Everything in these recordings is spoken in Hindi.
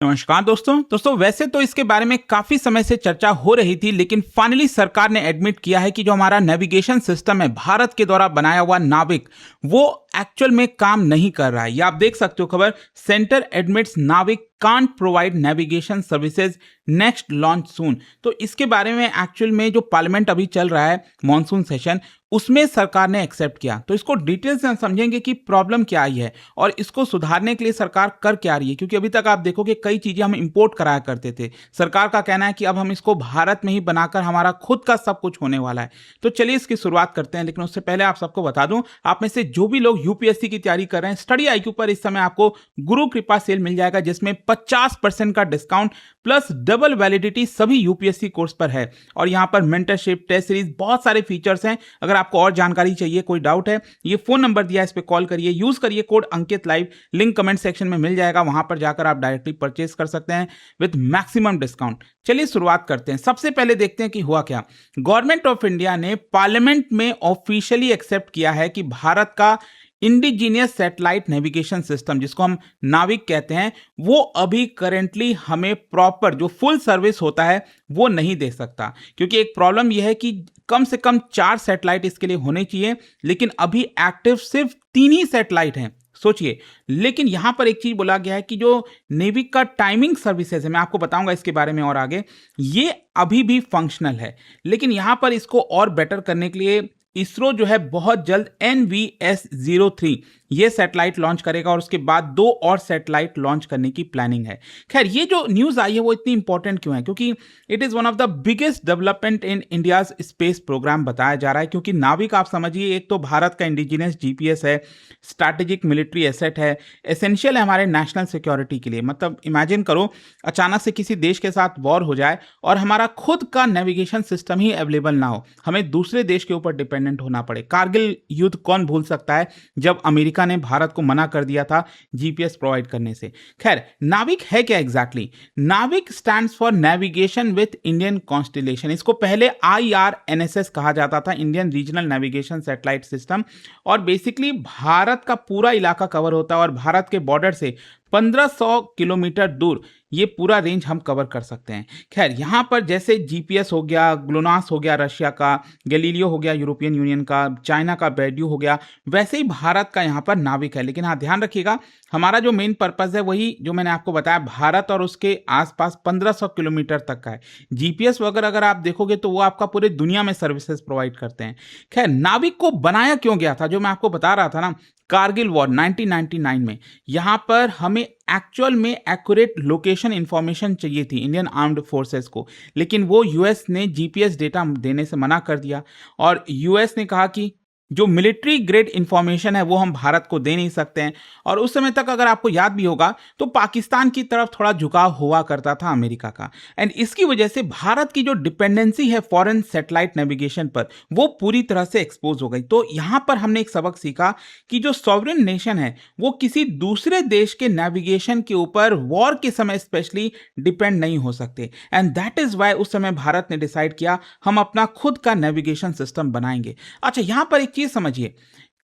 नमस्कार दोस्तों वैसे तो इसके बारे में काफी समय से चर्चा हो रही थी, लेकिन फाइनली सरकार ने एडमिट किया है कि जो हमारा नेविगेशन सिस्टम है भारत के द्वारा बनाया हुआ नाविक, वो एक्चुअल में काम नहीं कर रहा है। ये आप देख सकते हो खबर, center admits NavIC can't provide navigation services next launch soon. तो इसके बारे में एक्चुअल में जो पार्लियामेंट अभी चल रहा है मॉनसून सेशन, उसमें सरकार ने एक्सेप्ट किया। तो इसको डिटेल से हम समझेंगे कि प्रॉब्लम क्या आई है और इसको सुधारने के लिए सरकार कर क्या रही है, क्योंकि अभी तक आप देखो कि कई चीजें हम इंपोर्ट कराया करते थे। सरकार का कहना है कि अब हम इसको भारत में ही बनाकर हमारा खुद का सब कुछ होने वाला है। तो चलिए इसकी शुरुआत करते हैं, लेकिन उससे पहले आप सबको बता दूं, आप में से जो भी लोग यूपीएससी की तैयारी कर रहे हैं, स्टडी आईक्यू पर इस समय आपको गुरु कृपा सेल मिल जाएगा, जिसमें 50% का डिस्काउंट प्लस डबल वैलिडिटी सभी यूपीएससी कोर्स पर है। और यहां पर मेंटरशिप, टेस्ट सीरीज, बहुत सारे फीचर्स हैं। अगर आपको और जानकारी चाहिए, कोई डाउट है, ये फोन नंबर दिया है, इस पे कॉल करिए, यूज करिए कोड अंकित लाइव, लिंक कमेंट सेक्शन में मिल जाएगा, वहां पर जाकर आप डायरेक्टली परचेस कर सकते हैं विद मैक्सिमम डिस्काउंट। चलिए शुरुआत करते हैं। सबसे पहले देखते हैं कि हुआ क्या। गवर्नमेंट ऑफ इंडिया ने पार्लियामेंट में ऑफिशियली एक्सेप्ट किया है कि भारत का इंडिजीनियस सैटेलाइट नेविगेशन सिस्टम, जिसको हम नाविक कहते हैं, वो अभी करेंटली हमें प्रॉपर जो फुल सर्विस होता है वो नहीं दे सकता। क्योंकि एक प्रॉब्लम यह है कि कम से कम 4 सैटेलाइट इसके लिए होने चाहिए, लेकिन अभी एक्टिव सिर्फ 3 ही सैटेलाइट हैं। सोचिए। लेकिन यहां पर एक चीज बोला गया है कि जो नेवी का टाइमिंग सर्विसेज है, मैं आपको बताऊंगा इसके बारे में और आगे, ये अभी भी फंक्शनल है। लेकिन यहां पर इसको और बेटर करने के लिए इसरो जो है बहुत जल्द NVS-03 ये सैटेलाइट लॉन्च करेगा और उसके बाद 2 और सैटेलाइट लॉन्च करने की प्लानिंग है। खैर, ये जो न्यूज आई है वो इतनी इंपॉर्टेंट क्यों है? क्योंकि it is one of the biggest development in India's space program बताया जा रहा है। क्योंकि नाविक आप समझिए, एक तो भारत का इंडिजिनियस जीपीएस है, स्ट्रैटेजिक मिलिट्री एसेट है, एसेंशियल है हमारे नेशनल सिक्योरिटी के लिए। मतलब इमेजिन करो, अचानक से किसी देश के साथ वॉर हो जाए और हमारा खुद का नेविगेशन सिस्टम ही अवेलेबल ना हो, हमें दूसरे देश के ऊपर डिपेंडेंट होना पड़े। कारगिल युद्ध कौन भूल सकता है, जब अमेरिका ने भारत को मना कर दिया था जीपीएस प्रोवाइड करने से। खैर, नाविक है क्या एग्जैक्टली? नाविक stands for navigation with Indian constellation. इसको पहले IRNSS कहा जाता था, Indian regional navigation satellite system. और बेसिकली भारत का पूरा इलाका कवर होता है और भारत के बॉर्डर से 1500 किलोमीटर दूर ये पूरा रेंज हम कवर कर सकते हैं। खैर, यहाँ पर जैसे जीपीएस हो गया, ग्लोनास हो गया रशिया का, गैलीलियो हो गया यूरोपियन यूनियन का, चाइना का बेड्यू हो गया, वैसे ही भारत का यहाँ पर नाविक है। लेकिन हाँ, ध्यान रखिएगा, हमारा जो मेन पर्पस है वही जो मैंने आपको बताया, भारत और उसके आसपास 1500 किलोमीटर तक का है। जीपीएस वगैरह अगर आप देखोगे तो वो आपका पूरे दुनिया में सर्विसेज प्रोवाइड करते हैं। खैर, नाविक को बनाया क्यों गया था, जो मैं आपको बता रहा था ना, कारगिल वॉर 1999 में, यहां पर हमें एक्चुअल में एक्यूरेट लोकेशन इंफॉर्मेशन चाहिए थी इंडियन आर्म्ड फोर्सेस को, लेकिन वो यूएस ने जीपीएस डेटा देने से मना कर दिया। और यूएस ने कहा कि जो मिलिट्री ग्रेड इंफॉर्मेशन है वो हम भारत को दे नहीं सकते हैं। और उस समय तक अगर आपको याद भी होगा तो पाकिस्तान की तरफ थोड़ा झुकाव हुआ करता था अमेरिका का, एंड इसकी वजह से भारत की जो डिपेंडेंसी है फॉरेन सैटेलाइट नेविगेशन पर, वो पूरी तरह से एक्सपोज हो गई। तो यहां पर हमने एक सबक सीखा कि जो सॉवरेन नेशन है वो किसी दूसरे देश के नेविगेशन के ऊपर वॉर के समय स्पेशली डिपेंड नहीं हो सकते। एंड दैट इज वाई उस समय भारत ने डिसाइड किया हम अपना खुद का नेविगेशन सिस्टम बनाएंगे। अच्छा, यहां पर एक चीज समझिए,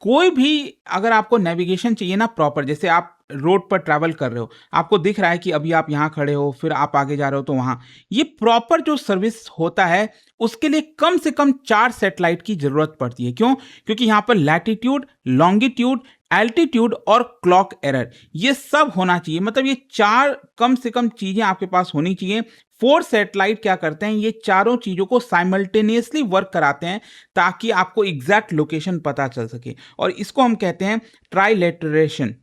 कोई भी अगर आपको नेविगेशन चाहिए ना प्रॉपर, जैसे आप रोड पर ट्रैवल कर रहे हो, आपको दिख रहा है कि अभी आप यहां खड़े हो, फिर आप आगे जा रहे हो तो वहां, ये प्रॉपर जो सर्विस होता है उसके लिए कम से कम 4 सैटेलाइट की जरूरत पड़ती है। क्यों? क्योंकि यहां पर लैटिट्यूड, लॉन्गिट्यूड, एल्टीट्यूड और क्लॉक एरर ये सब होना चाहिए। मतलब ये 4 कम से कम चीजें आपके पास होनी चाहिए। 4 सैटेलाइट क्या करते हैं, ये चारों चीजों को साइमल्टेनियसली वर्क कराते हैं ताकि आपको एग्जैक्ट लोकेशन पता चल सके, और इसको हम कहते हैं ट्राइलेटरेशन।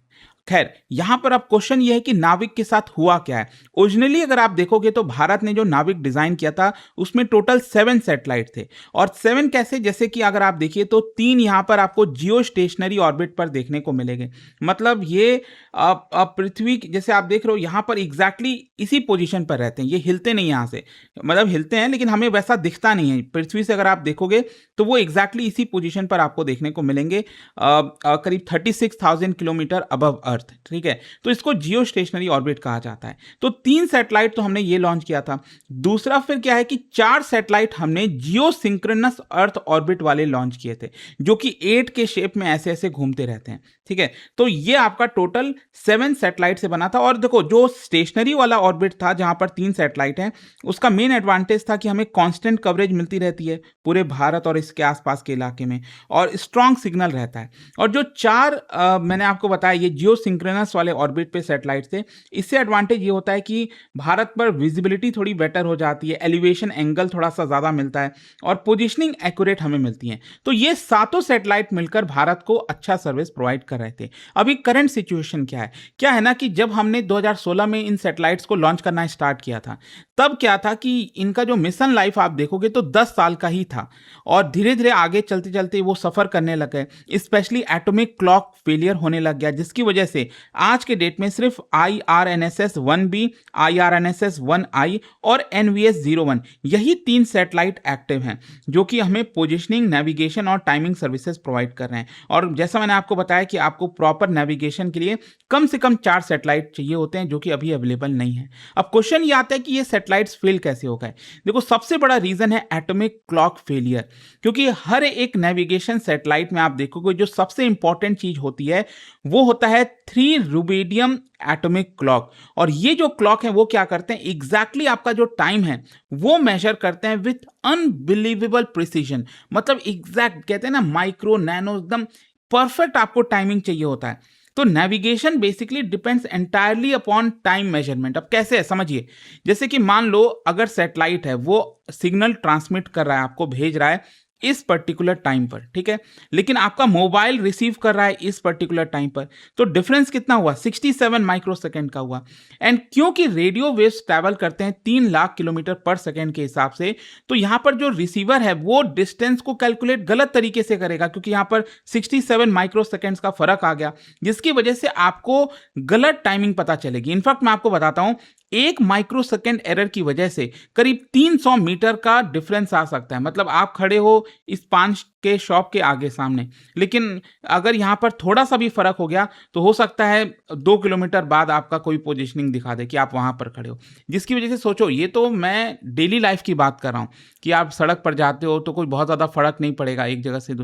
खैर, यहां पर अब क्वेश्चन यह है कि नाविक के साथ हुआ क्या है। ओरिजिनली अगर आप देखोगे तो भारत ने जो नाविक डिजाइन किया था उसमें टोटल 7 सैटेलाइट थे। और 7 कैसे, जैसे कि अगर आप देखिए तो 3 यहां पर आपको जियो स्टेशनरी ऑर्बिट पर देखने को मिलेंगे। मतलब ये पृथ्वी जैसे आप देख रहे हो यहां पर एग्जैक्टली इसी पोजीशन पर रहते हैं, ये हिलते नहीं यहां से, मतलब हिलते हैं लेकिन हमें वैसा दिखता नहीं है। पृथ्वी से अगर आप देखोगे तो वो एग्जैक्टली इसी पोजीशन पर आपको देखने को मिलेंगे, करीब 36,000 किलोमीटर अबव अर्थ। अर्थ, ठीक है। तो इसको जियो स्टेशनरी ऑर्बिट कहा जाता है। तो 3 सैटेलाइट तो हमने ये लॉन्च किया था। दूसरा फिर क्या है कि 4 सैटेलाइट हमने जियो सिंक्रोनस अर्थ ऑर्बिट वाले लॉन्च किए थे, जो कि 8 के शेप में ऐसे ऐसे घूमते रहते हैं, ठीक है। तो ये आपका टोटल 7 सैटेलाइट से बना था। और देखो, जो स्टेशनरी वाला ऑर्बिट था जहां पर 3 सैटेलाइट हैं, उसका मेन एडवांटेज था कि हमें कांस्टेंट कवरेज मिलती रहती है पूरे भारत और इसके आसपास के इलाके में, और स्ट्रांग सिग्नल रहता है। और जो 4 मैंने आपको बताया ये जियो सिंक्रोनस वाले ऑर्बिट पे सैटेलाइट थे, इससे एडवांटेज ये होता है कि भारत पर विजिबिलिटी थोड़ी बेटर हो जाती है, एलिवेशन एंगल थोड़ा सा ज़्यादा मिलता है, और पोजिशनिंग एक्यूरेट हमें मिलती है। तो ये सातों सैटेलाइट मिलकर भारत को अच्छा सर्विस प्रोवाइड कर रहे थे। अभी करंट सिचुएशन क्या है ना कि जब हमने 2016 में इन सैटेलाइट्स को लॉन्च करना स्टार्ट किया था, तब क्या था कि इनका जो मिशन लाइफ आप देखोगे तो 10 साल का ही था, और धीरे धीरे आगे चलते चलते वो सफ़र करने लगे। स्पेशली एटॉमिक क्लॉक फेलियर होने लग गया, जिसकी वजह से आज के डेट में सिर्फ IRNSS 1B, IRNSS 1I और NVS-01 यही 3 सैटेलाइट एक्टिव हैं, जो कि हमें पोजिशनिंग, नेविगेशन और टाइमिंग सर्विसेज प्रोवाइड कर रहे हैं। और जैसा मैंने आपको बताया कि आपको प्रॉपर नेविगेशन के लिए कम से कम 4 सैटेलाइट चाहिए होते हैं, जो कि अभी अवेलेबल नहीं है। अब क्वेश्चन ये आता है कि ये सैटेलाइट्स फेल कैसे हो गए। देखो, सबसे बड़ा रीजन है एटॉमिक क्लॉक फेलियर, क्योंकि हर एक नेविगेशन सैटेलाइट में आप देखोगे जो सबसे इंपॉर्टेंट चीज होती है वो होता है 3 रुबिडियम एटॉमिक क्लॉक। और ये जो क्लॉक है वो क्या करते हैं, एग्जैक्टली आपका जो टाइम है वो मेजर करते हैं विथ अनबिलीवेबल प्रिसीजन। मतलब एग्जैक्ट, कहते हैं ना माइक्रो नैनो, एकदम परफेक्ट आपको टाइमिंग चाहिए होता है। तो navigation basically depends entirely upon time measurement. अब कैसे है समझिए, जैसे कि मान लो अगर सैटेलाइट है वो सिग्नल ट्रांसमिट कर रहा है, आपको भेज रहा है इस पर्टिकुलर टाइम पर, ठीक है, लेकिन आपका मोबाइल रिसीव कर रहा है इस पर्टिकुलर टाइम पर, तो डिफरेंस कितना हुआ, 67 माइक्रोसेकंड का हुआ। एंड क्योंकि रेडियो वेव्स ट्रैवल करते हैं 3 लाख किलोमीटर पर सेकंड के हिसाब से, तो यहां पर जो रिसीवर है वो डिस्टेंस को कैलकुलेट गलत तरीके से करेगा, क्योंकि यहां पर 67 माइक्रोसेकंड्स का फर्क आ गया, जिसकी वजह से आपको गलत टाइमिंग पता चलेगी। इनफैक्ट मैं आपको बताता हूं, 1 माइक्रोसेकंड एरर की वजह से करीब 300 मीटर का डिफरेंस आ सकता है। मतलब आप खड़े हो इस पान के शॉप के आगे सामने, लेकिन अगर यहां पर थोड़ा सा भी फर्क हो गया तो हो सकता है 2 किलोमीटर बाद आपका कोई पोजीशनिंग दिखा दे कि आप वहां पर खड़े हो, जिसकी वजह से सोचो, ये तो मैं डेली लाइफ की बात कर रहा हूं कि आप सड़क पर जाते हो तो कोई बहुत ज्यादा फर्क नहीं पड़ेगा एक जगह से,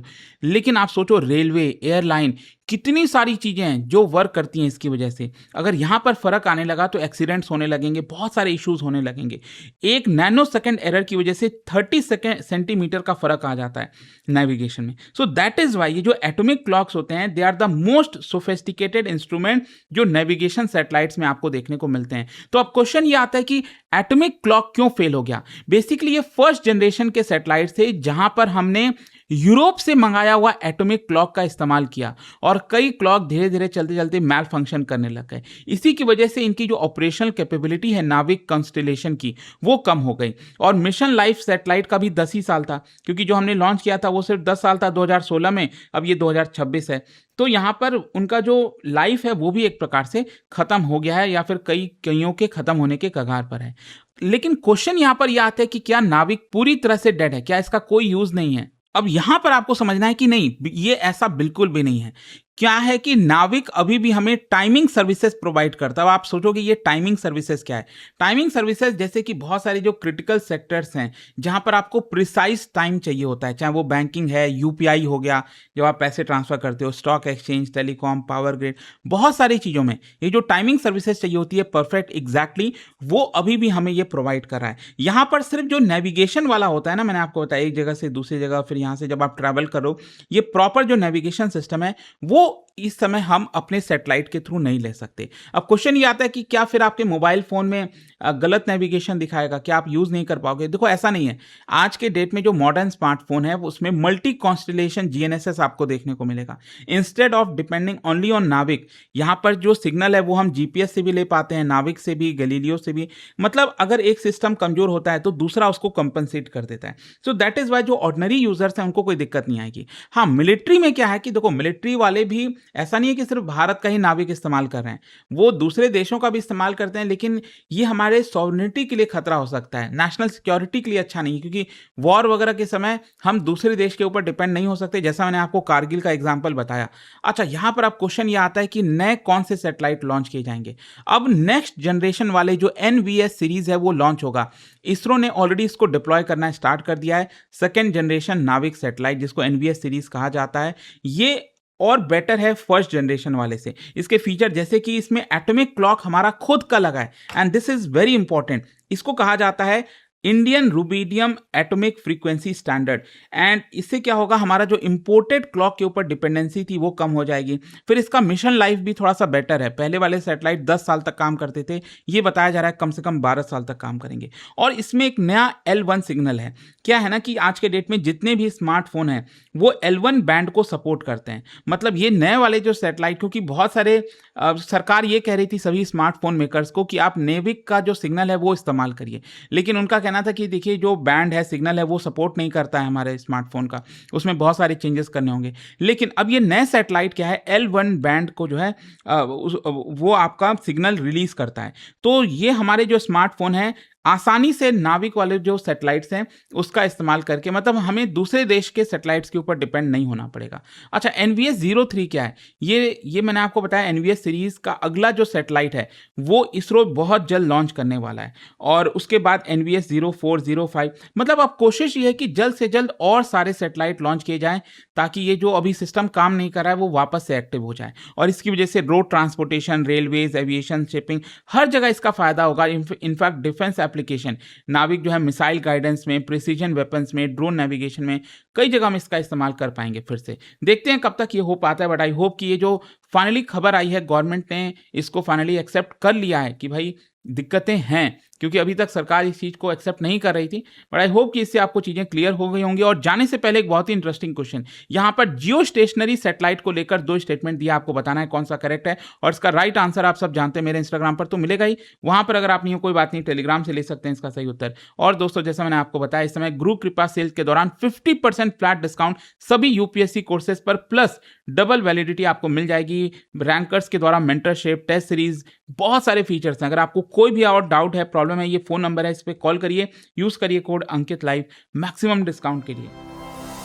लेकिन आप सोचो रेलवे, एयरलाइन, कितनी सारी चीजें हैं जो वर्क करती हैं इसकी वजह से। अगर यहां पर फर्क आने लगा तो एक्सीडेंट्स होने लगेंगे, बहुत सारे इश्यूज होने लगेंगे। 1 नैनो सेकेंड एरर की वजह से 30 सेंटीमीटर का फर्क आ जाता है नेविगेशन में। सो दैट इज वाई ये जो एटॉमिक क्लॉक्स होते हैं, they are the most sophisticated instrument जो नेविगेशन सैटेलाइट्स में आपको देखने को मिलते हैं। तो अब क्वेश्चन ये आता है कि एटॉमिक क्लॉक क्यों फेल हो गया। बेसिकली ये फर्स्ट जनरेशन के सैटेलाइट थे जहां पर हमने यूरोप से मंगाया हुआ एटॉमिक क्लॉक का इस्तेमाल किया, और कई क्लॉक धीरे धीरे चलते चलते मैल फंक्शन करने लग गए। इसी की वजह से इनकी जो ऑपरेशनल कैपेबिलिटी है नाविक कॉन्स्टेलेशन की, वो कम हो गई। और मिशन लाइफ सैटेलाइट का भी 10 ही साल था, क्योंकि जो हमने लॉन्च किया था वो सिर्फ 10 साल था 2016 में, अब ये 2026 है। तो यहाँ पर उनका जो लाइफ है वो भी एक प्रकार से खत्म हो गया है, या फिर कईयों के खत्म होने के कगार पर है। लेकिन क्वेश्चन यहाँ पर यह आता है कि क्या नाविक पूरी तरह से डेड है, क्या इसका कोई यूज नहीं है। अब यहां पर आपको समझना है कि नहीं, ये ऐसा बिल्कुल भी नहीं है। क्या है कि नाविक अभी भी हमें टाइमिंग सर्विसेज प्रोवाइड करता है। अब आप सोचोगे ये टाइमिंग सर्विसेज क्या है। टाइमिंग सर्विसेज जैसे कि बहुत सारे जो क्रिटिकल सेक्टर्स हैं जहां पर आपको प्रिसाइज टाइम चाहिए होता है, चाहे वो बैंकिंग है, यूपीआई हो गया जब आप पैसे ट्रांसफर करते हो, stock exchange, telecom, power grid, बहुत सारी चीज़ों में ये जो टाइमिंग सर्विसेज चाहिए होती है परफेक्ट एग्जैक्टली, वो अभी भी हमें ये प्रोवाइड कर रहा है। यहाँ पर सिर्फ जो नेविगेशन वाला होता है ना, मैंने आपको बताया एक जगह से दूसरी जगह, फिर यहाँ से जब आप ट्रैवल करो, ये प्रॉपर जो नेविगेशन सिस्टम है वो इस समय हम अपने सैटेलाइट के थ्रू नहीं ले सकते। अब क्वेश्चन ये आता है कि क्या फिर आपके मोबाइल फोन में गलत नेविगेशन दिखाएगा, क्या आप यूज नहीं कर पाओगे। देखो ऐसा नहीं है। आज के डेट में जो मॉडर्न स्मार्टफोन है उसमें मल्टी कॉन्स्टेलेशन जीएनएसएस आपको देखने को मिलेगा। Instead of depending only on नाविक, यहाँ पर जो सिग्नल है वो हम जीपीएस से भी ले पाते हैं, नाविक से भी, गैलीलियो से भी। मतलब अगर एक सिस्टम कमजोर होता है तो दूसरा उसको कंपनसेट कर देता है। सो दैट इज वाई जो ऑर्डिनरी यूजर्स हैं उनको कोई दिक्कत नहीं आएगी। हाँ, मिलिट्री में क्या है कि देखो मिलिट्री वाले भी ऐसा नहीं है कि सिर्फ भारत का ही नाविक इस्तेमाल कर रहे हैं, वो दूसरे देशों का भी इस्तेमाल करते हैं, लेकिन ये हमारे सॉवरेनिटी के लिए खतरा हो सकता है, नेशनल सिक्योरिटी के लिए अच्छा नहीं है, क्योंकि वॉर वगैरह के समय हम दूसरे देश के ऊपर डिपेंड नहीं हो सकते, जैसा मैंने आपको कारगिल का एग्जाम्पल बताया। अच्छा, यहाँ पर अब क्वेश्चन ये आता है कि नए कौन से सैटेलाइट लॉन्च किए जाएंगे। अब नेक्स्ट जनरेशन वाले जो NVS सीरीज है वो लॉन्च होगा। इसरो ने ऑलरेडी इसको डिप्लॉय करना स्टार्ट कर दिया है। सेकेंड जनरेशन नाविक सैटेलाइट, जिसको NVS सीरीज कहा जाता है, ये और बेटर है फर्स्ट जनरेशन वाले से। इसके फीचर जैसे कि इसमें एटॉमिक क्लॉक हमारा खुद का लगा है, and this is very important. इसको कहा जाता है Indian rubidium atomic frequency standard, and इससे क्या होगा, हमारा जो इंपोर्टेड क्लॉक के ऊपर डिपेंडेंसी थी वो कम हो जाएगी। फिर इसका मिशन लाइफ भी थोड़ा सा बेटर है। पहले वाले सैटेलाइट 10 साल तक काम करते थे, ये बताया जा रहा है कम से कम 12 साल तक काम करेंगे। और इसमें एक नया L1 सिग्नल है। क्या है ना कि आज के डेट में जितने भी स्मार्टफोन हैं वो L1 बैंड को सपोर्ट करते हैं। मतलब ये नए वाले जो सैटेलाइट, क्योंकि बहुत सारे सरकार ये कह रही थी सभी स्मार्टफोन मेकर्स को कि आप नेविक का जो सिग्नल है वो इस्तेमाल करिए, लेकिन उनका कहना था कि देखिए जो बैंड है, सिग्नल है, वो सपोर्ट नहीं करता है हमारे स्मार्टफोन का, उसमें बहुत सारे चेंजेस करने होंगे। लेकिन अब ये नए सैटेलाइट क्या है, L1 बैंड को जो है वो आपका सिग्नल रिलीज करता है। तो ये हमारे जो स्मार्टफोन है आसानी से नाविक वाले जो सैटेलाइट्स हैं उसका इस्तेमाल करके, मतलब हमें दूसरे देश के सैटेलाइट्स के ऊपर डिपेंड नहीं होना पड़ेगा। अच्छा, NVS-03 क्या है, ये मैंने आपको बताया। NVS सीरीज का अगला जो सैटेलाइट है वो इसरो बहुत जल्द लॉन्च करने वाला है, और उसके बाद NVS-04, 05। मतलब अब कोशिश ये है कि जल्द से जल्द और सारे सैटेलाइट लॉन्च किए जाएं, ताकि ये जो अभी सिस्टम काम नहीं कर रहा है वो वापस से एक्टिव हो जाए, और इसकी वजह से road transportation, railways, aviation, shipping, हर जगह इसका फायदा होगा। इनफैक्ट डिफेंस एप्लीकेशन, नाविक जो है मिसाइल गाइडेंस में, प्रिसीजन वेपन्स में, ड्रोन नेविगेशन में, कई जगह हम इसका इस्तेमाल कर पाएंगे। फिर से देखते हैं कब तक ये हो पाता है, बट आई होप कि ये जो फाइनली खबर आई है, गवर्नमेंट ने इसको फाइनली एक्सेप्ट कर लिया है कि भाई दिक्कतें हैं, क्योंकि अभी तक सरकार इस चीज़ को एक्सेप्ट नहीं कर रही थी। बट आई होप कि इससे आपको चीज़ें क्लियर हो गई होंगी। और जाने से पहले एक बहुत ही इंटरेस्टिंग क्वेश्चन, यहाँ पर जियो स्टेशनरी सैटेलाइट को लेकर 2 स्टेटमेंट दिया, आपको बताना है कौन सा करेक्ट है, और इसका राइट आंसर आप सब जानते हैं, मेरे इंस्टाग्राम पर तो मिलेगा ही, वहाँ पर अगर आप नहीं हो कोई बात नहीं, टेलीग्राम से ले सकते हैं इसका सही उत्तर। और दोस्तों, जैसा मैंने आपको बताया, इस समय गुरु कृपा सेल के दौरान 50% फ्लैट डिस्काउंट सभी UPSC कोर्सेज पर, प्लस डबल वैलिडिटी आपको मिल जाएगी। रैंकर्स के द्वारा मेंटरशिप, टेस्ट सीरीज, बहुत सारे फीचर्स हैं। अगर आपको कोई भी और डाउट है, प्रॉब्लम है, ये फोन नंबर है, इस पे कॉल करिए, यूज करिए कोड अंकित लाइव मैक्सिमम डिस्काउंट के लिए।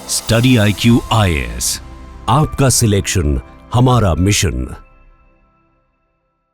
स्टडी IQ IAS, आपका सिलेक्शन हमारा मिशन।